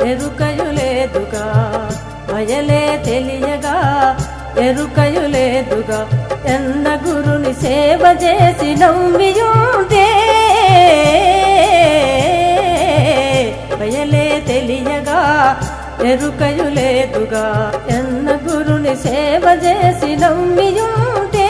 ఎరుకయులేదుగా వయలే తెలియగా ఎరుకయులేదుగా ఎన్న గురుని సేవ చేసి నమ్మియుంటే వయలే తెలియగా ఎరుకయులేదుగా ఎన్న గురుని సేవ చేసి నమ్మియుంటే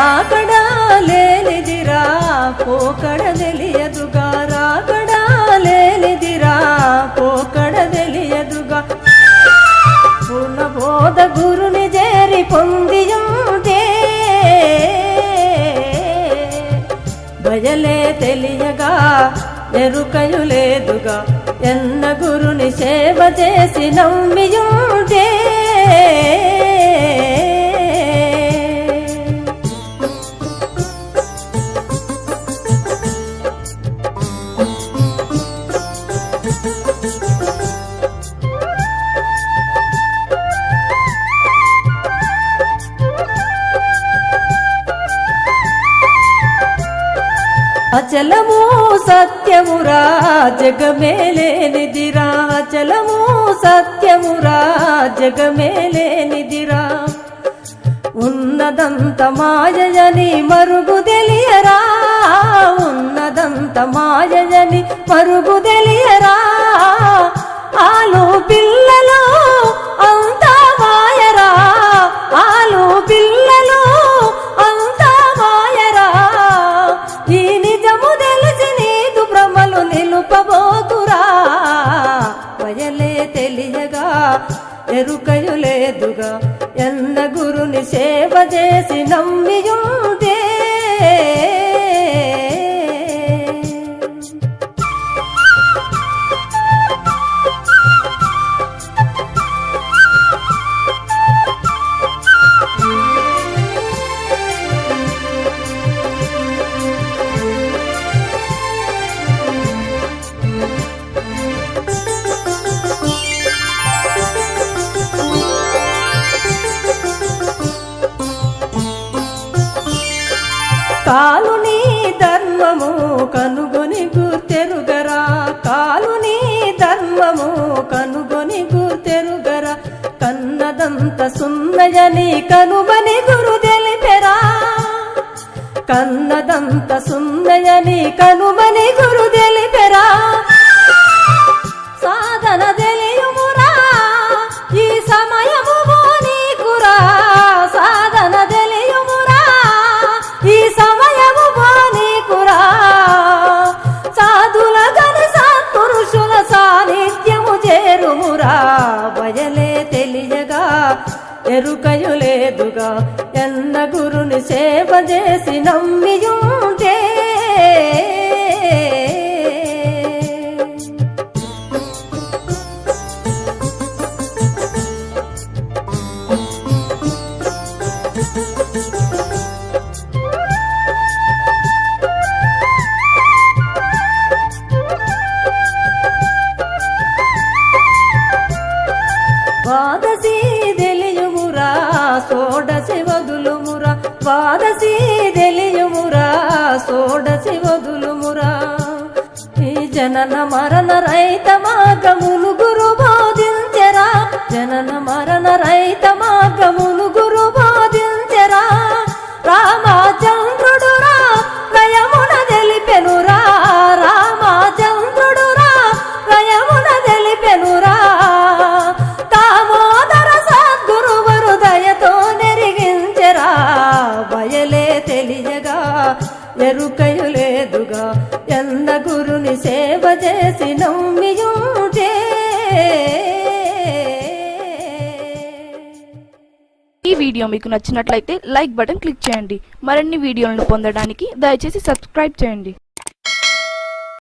ఆకడా లేనిదిరా పోకడ తెలియదుగా రాకడా లేనిదిరా పోకడ తెలియదుగా పూర్ణబోధ గురుని చేరి పొందియుంటే భయలే తెలియగా ఎరుకయులేదుగా ఎన్న గురుని సేవ చేసి నమ్మియుంటే అచలము సత్యమురా జగమేలేనిదిరా అచలము సత్యమురా జగమేలేనిదిరా ఉన్నదంత మాయని మరుగు తెలియరా ఉన్నదంత మాయని మరుగు తెలియరా ఆలు పిల్లలు అంతా మాయరా ఆలు పిల్లలు అంతా మాయరా ఈ నిజము తెలిసి నీకు భ్రమలు నిలుపబోతురా వయలే తెలియగా ఎరుకయులేదుగా ఎన్న గురుని సేవ చేసి నమ్మియుంటే కాలుని ధర్మము కనుగొని గుర్తెరుగరా కాలుని ధర్మము కనుగొని గుర్తెరుగరా కన్నదంత సున్నయని కనుమని గురు తెలిపెరా కన్నదంత సున్నయని కనుమని గురు తెలిపెరా సాధన తెలియుమురా ఈ సమయము నీకురా సాధన తెలియుమురా ఈ సమయము నీకురా సాధుల గని సత్పురుషుల సాన్నిధ్యము చేరుమురా భయలే తెలియగా ఎరుకయులేదుగా ఎన్న గురుని సేవ చేసి నమ్మియుంటే ద్వాదశి తెలియుమురా షోడశి వదులుమురా ద్వాదశి తెలియుమురా షోడశి వదులుమురా ఈ జనన మరణ రహిత మార్గమును గురు బోధించెరా జనన మరణ రహిత మార్గమును గురు బోధించెరా రామచంద్రుడురా రయమున తెలిపెనురా రామచంద్రుడురా రయమున తెలిపెనురా లేదుగా ఎన్న గురుని సేవ చేసి నమ్మియుంటే. ఈ వీడియో మీకు నచ్చినట్లయితే లైక్ బటన్ క్లిక్ చేయండి. మరిన్ని వీడియోలను పొందడానికి దయచేసి సబ్స్క్రైబ్ చేయండి.